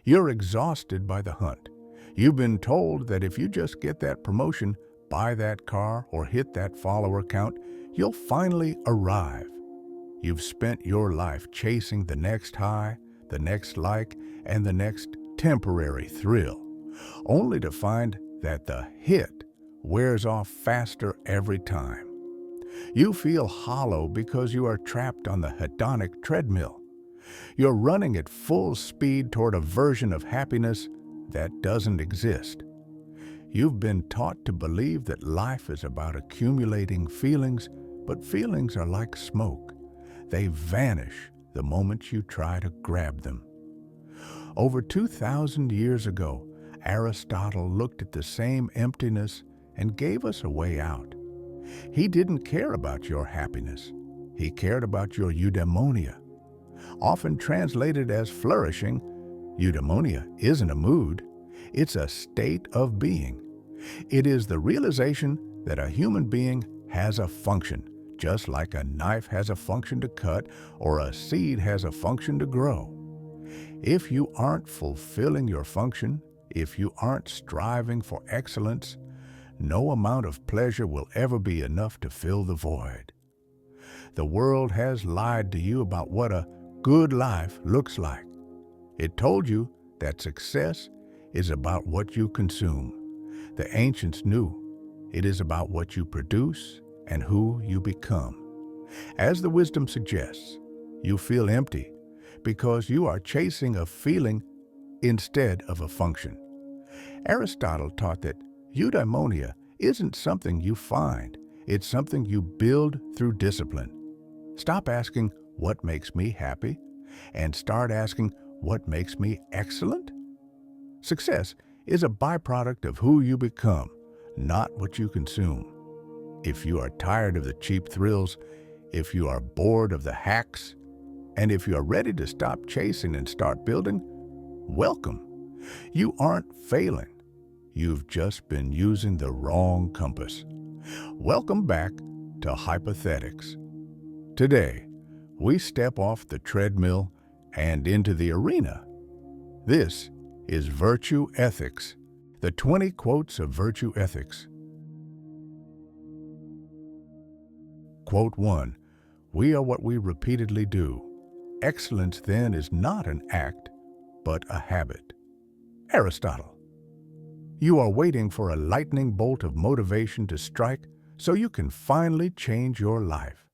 You're exhausted by the hunt. You've been told that if you just get that promotion, buy that car, or hit that follower count, you'll finally arrive. You've spent your life chasing the next high, the next like, and the next temporary thrill, only to find that the hit wears off faster every time. You feel hollow because you are trapped on the hedonic treadmill. You're running at full speed toward a version of happiness that doesn't exist. You've been taught to believe that life is about accumulating feelings, but feelings are like smoke. They vanish the moment you try to grab them. Over 2,000 years ago, Aristotle looked at the same emptiness and gave us a way out. He didn't care about your happiness. He cared about your eudaimonia. Often translated as flourishing, eudaimonia isn't a mood. It's a state of being. It is the realization that a human being has a function, just like a knife has a function to cut or a seed has a function to grow. If you aren't fulfilling your function, if you aren't striving for excellence, no amount of pleasure will ever be enough to fill the void. The world has lied to you about what a good life looks like. It told you that success is about what you consume. The ancients knew it is about what you produce and who you become. As the wisdom suggests, you feel empty because you are chasing a feeling instead of a function. Aristotle taught that eudaimonia isn't something you find, it's something you build through discipline. Stop asking, what makes me happy? And start asking, what makes me excellent? Success is a byproduct of who you become, not what you consume. If you are tired of the cheap thrills, if you are bored of the hacks, and if you are ready to stop chasing and start building, welcome. You aren't failing. You've just been using the wrong compass. Welcome back to Hypothetics. Today, we step off the treadmill and into the arena. This is Virtue Ethics, the 20 quotes of virtue ethics. Quote 1. We are what we repeatedly do. Excellence, then, is not an act, but a habit. Aristotle. You are waiting for a lightning bolt of motivation to strike so you can finally change your life.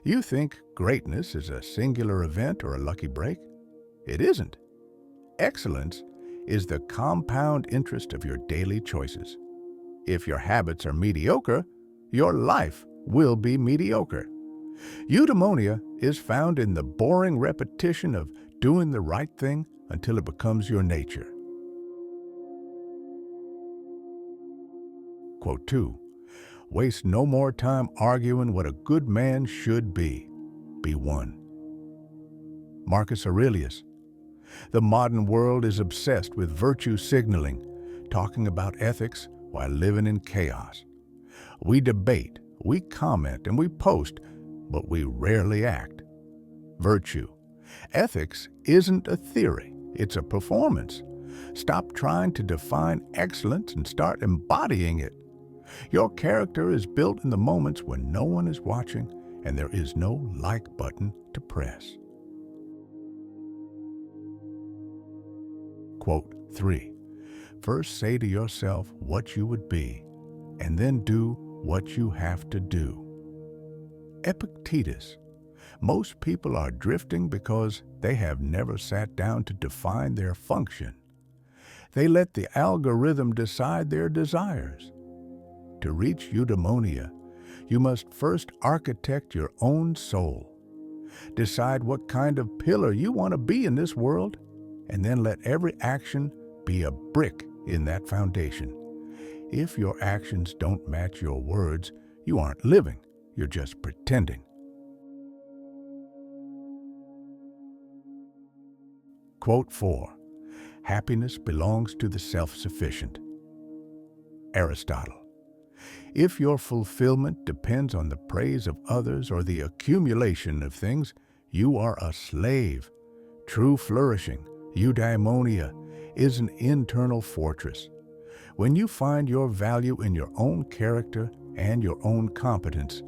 You think greatness is a singular event or a lucky break? It isn't. Excellence is the compound interest of your daily choices. If your habits are mediocre, your life will be mediocre. Eudaimonia is found in the boring repetition of doing the right thing until it becomes your nature. Quote 2. Waste no more time arguing what a good man should be. Be one. Marcus Aurelius. The modern world is obsessed with virtue signaling, talking about ethics while living in chaos. We debate, we comment, and we post, but we rarely act. Virtue. Ethics isn't a theory, it's a performance. Stop trying to define excellence and start embodying it. Your character is built in the moments when no one is watching and there is no like button to press. Quote 3. First say to yourself what you would be, and then do what you have to do. Epictetus. Most people are drifting because they have never sat down to define their function. They let the algorithm decide their desires. To reach eudaimonia, you must first architect your own soul. Decide what kind of pillar you want to be in this world, and then let every action be a brick in that foundation. If your actions don't match your words, you aren't living, you're just pretending. Quote 4. Happiness belongs to the self-sufficient. Aristotle. If your fulfillment depends on the praise of others or the accumulation of things, you are a slave. True flourishing Eudaimonia is an internal fortress. When you find your value in your own character and your own competence,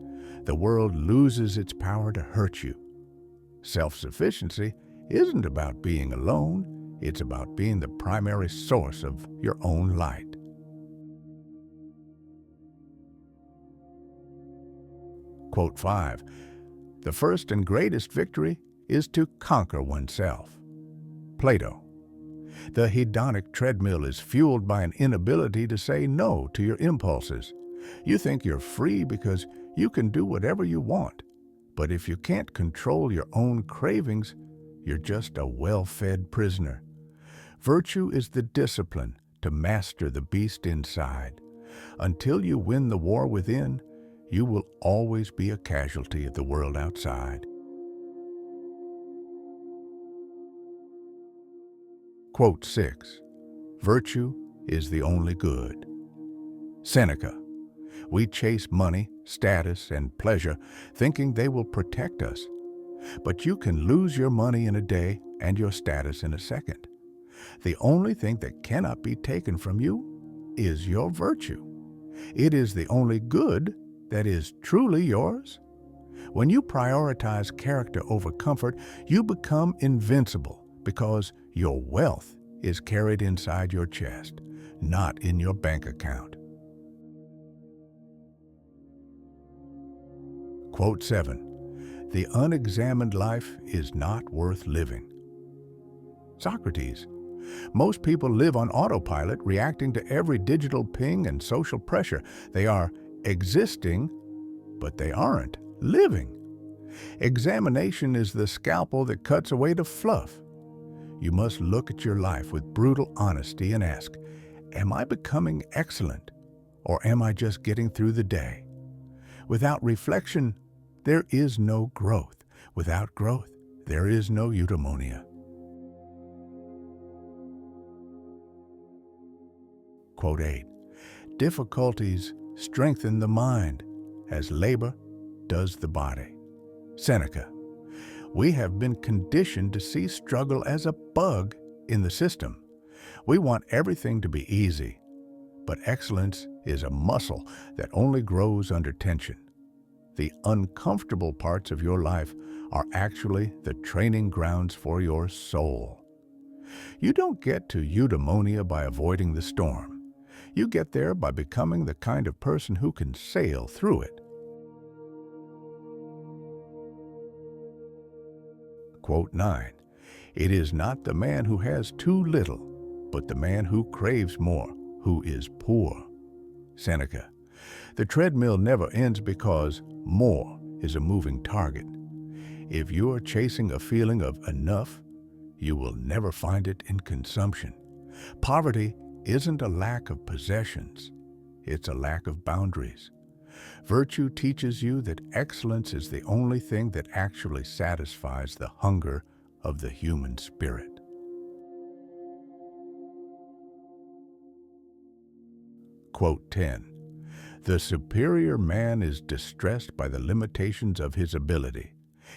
the world loses its power to hurt you. Self-sufficiency isn't about being alone, it's about being the primary source of your own light. Quote 5. The first and greatest victory is to conquer oneself. Plato. The hedonic treadmill is fueled by an inability to say no to your impulses. You think you're free because you can do whatever you want. But if you can't control your own cravings, you're just a well-fed prisoner. Virtue is the discipline to master the beast inside. Until you win the war within, you will always be a casualty of the world outside. Quote 6. Virtue is the only good. Seneca. We chase money, status, and pleasure, thinking they will protect us. But you can lose your money in a day and your status in a second. The only thing that cannot be taken from you is your virtue. It is the only good that is truly yours. When you prioritize character over comfort, you become invincible because your wealth is carried inside your chest, not in your bank account. Quote 7. The unexamined life is not worth living. Socrates. Most people live on autopilot, reacting to every digital ping and social pressure. They are existing, but they aren't living. Examination is the scalpel that cuts away the fluff. You must look at your life with brutal honesty and ask, am I becoming excellent, or am I just getting through the day? Without reflection, there is no growth. Without growth, there is no eudaimonia. Quote 8. Difficulties strengthen the mind, as labor does the body. Seneca. We have been conditioned to see struggle as a bug in the system. We want everything to be easy, but excellence is a muscle that only grows under tension. The uncomfortable parts of your life are actually the training grounds for your soul. You don't get to eudaimonia by avoiding the storm. You get there by becoming the kind of person who can sail through it. Quote 9. It is not the man who has too little, but the man who craves more, who is poor. Seneca. The treadmill never ends because more is a moving target. If you are chasing a feeling of enough, you will never find it in consumption. Poverty isn't a lack of possessions, it's a lack of boundaries. Virtue teaches you that excellence is the only thing that actually satisfies the hunger of the human spirit. Quote 10. The superior man is distressed by the limitations of his ability.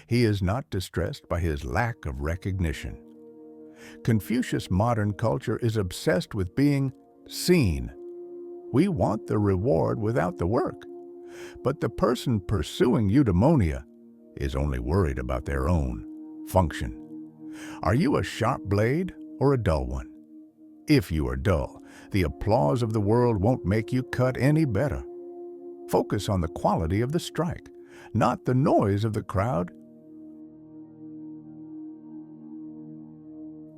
He is not distressed by his lack of recognition. Confucius' modern culture is obsessed with being seen. We want the reward without the work. But the person pursuing eudaimonia is only worried about their own function. Are you a sharp blade or a dull one? If you are dull, the applause of the world won't make you cut any better. Focus on the quality of the strike, not the noise of the crowd.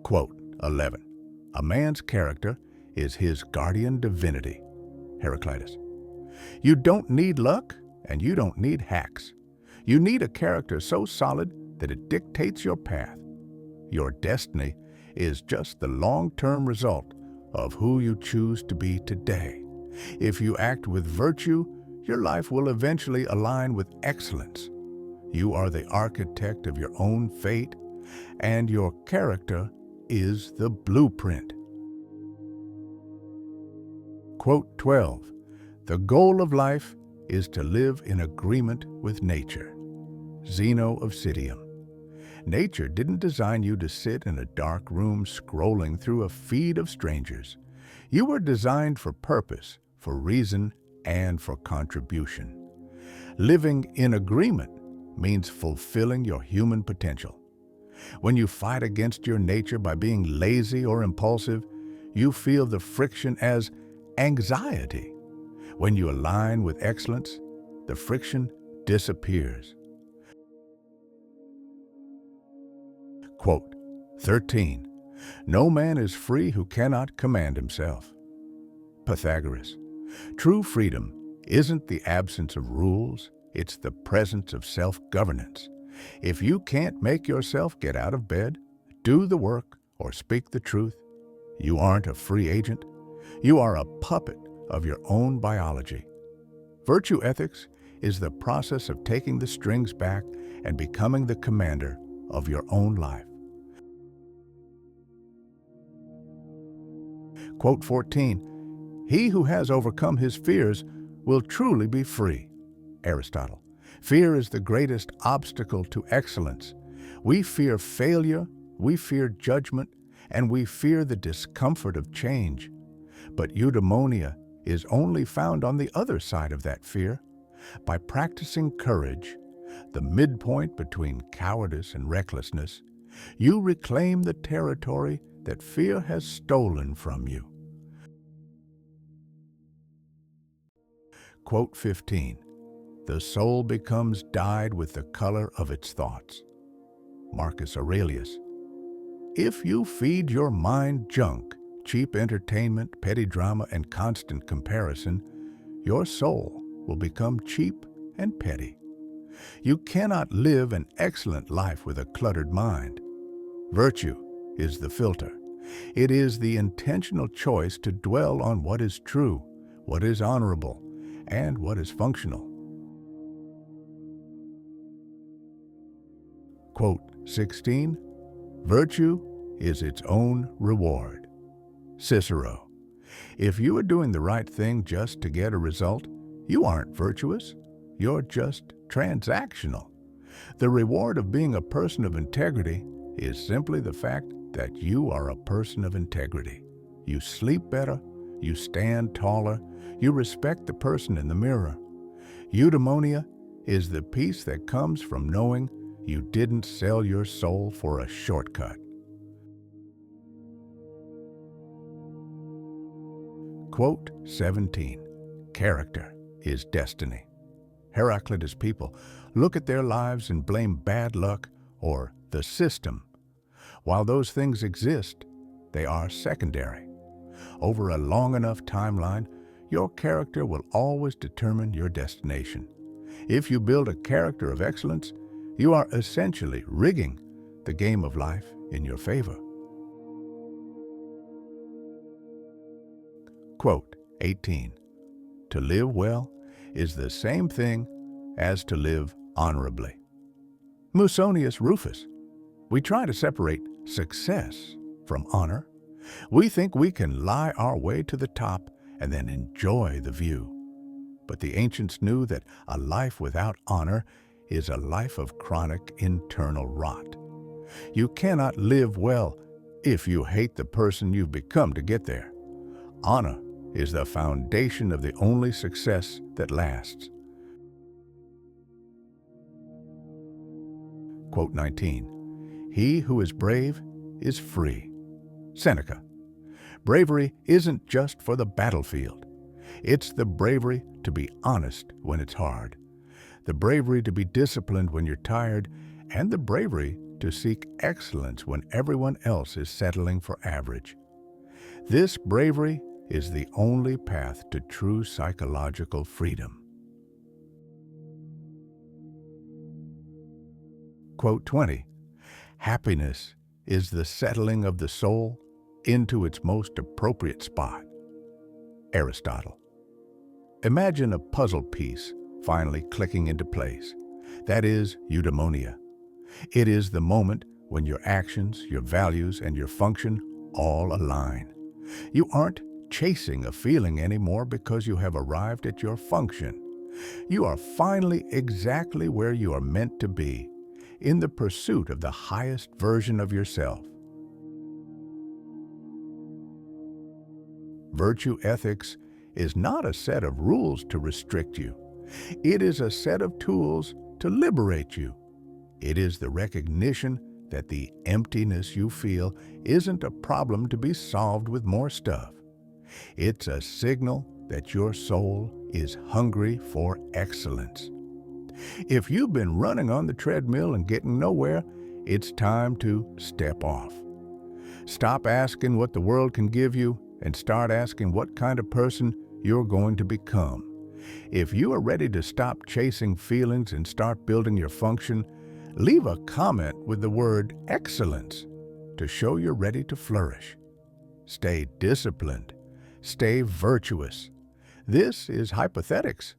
Quote 11. A man's character is his guardian divinity. Heraclitus. You don't need luck, and you don't need hacks. You need a character so solid that it dictates your path. Your destiny is just the long-term result of who you choose to be today. If you act with virtue, your life will eventually align with excellence. You are the architect of your own fate, and your character is the blueprint. Quote 12. The goal of life is to live in agreement with nature. Zeno of Citium. Nature didn't design you to sit in a dark room scrolling through a feed of strangers. You were designed for purpose, for reason, and for contribution. Living in agreement means fulfilling your human potential. When you fight against your nature by being lazy or impulsive, you feel the friction as anxiety. When you align with excellence, the friction disappears. Quote 13. No man is free who cannot command himself. Pythagoras. True freedom isn't the absence of rules, it's the presence of self-governance. If you can't make yourself get out of bed, do the work, or speak the truth, you aren't a free agent. You are a puppet of your own biology. Virtue ethics is the process of taking the strings back and becoming the commander of your own life. Quote 14. He who has overcome his fears will truly be free. Aristotle. Fear is the greatest obstacle to excellence. We fear failure, we fear judgment, and we fear the discomfort of change. But eudaimonia is only found on the other side of that fear. By practicing courage, the midpoint between cowardice and recklessness, you reclaim the territory that fear has stolen from you. Quote 15. The soul becomes dyed with the color of its thoughts. Marcus Aurelius. If you feed your mind junk, cheap entertainment, petty drama, and constant comparison, your soul will become cheap and petty. You cannot live an excellent life with a cluttered mind. Virtue is the filter. It is the intentional choice to dwell on what is true, what is honorable, and what is functional. Quote 16. Virtue is its own reward. Cicero. If you are doing the right thing just to get a result, you aren't virtuous. You're just transactional. The reward of being a person of integrity is simply the fact that you are a person of integrity. You sleep better, you stand taller, you respect the person in the mirror. Eudaimonia is the peace that comes from knowing you didn't sell your soul for a shortcut. Quote 17. Character is destiny. Heraclitus people look at their lives and blame bad luck or the system. While those things exist, they are secondary. Over a long enough timeline, your character will always determine your destination. If you build a character of excellence, you are essentially rigging the game of life in your favor. Quote 18. To live well is the same thing as to live honorably. Musonius Rufus. We try to separate success from honor. We think we can lie our way to the top and then enjoy the view. But the ancients knew that a life without honor is a life of chronic internal rot. You cannot live well if you hate the person you've become to get there. Honor is the foundation of the only success that lasts. Quote 19. He who is brave is free. Seneca. Bravery isn't just for the battlefield. It's the bravery to be honest when it's hard, the bravery to be disciplined when you're tired, and the bravery to seek excellence when everyone else is settling for average. This bravery is the only path to true psychological freedom. Quote 20. Happiness is the settling of the soul into its most appropriate spot. Aristotle. Imagine a puzzle piece finally clicking into place. That is eudaimonia. It is the moment when your actions, your values, and your function all align. You aren't chasing a feeling anymore because you have arrived at your function. You are finally exactly where you are meant to be. in the pursuit of the highest version of yourself. Virtue ethics is not a set of rules to restrict you. It is a set of tools to liberate you. It is the recognition that the emptiness you feel isn't a problem to be solved with more stuff. It's a signal that your soul is hungry for excellence. If you've been running on the treadmill and getting nowhere, it's time to step off. Stop asking what the world can give you and start asking what kind of person you're going to become. If you are ready to stop chasing feelings and start building your function, leave a comment with the word excellence to show you're ready to flourish. Stay disciplined. Stay virtuous. This is Hypothetiks.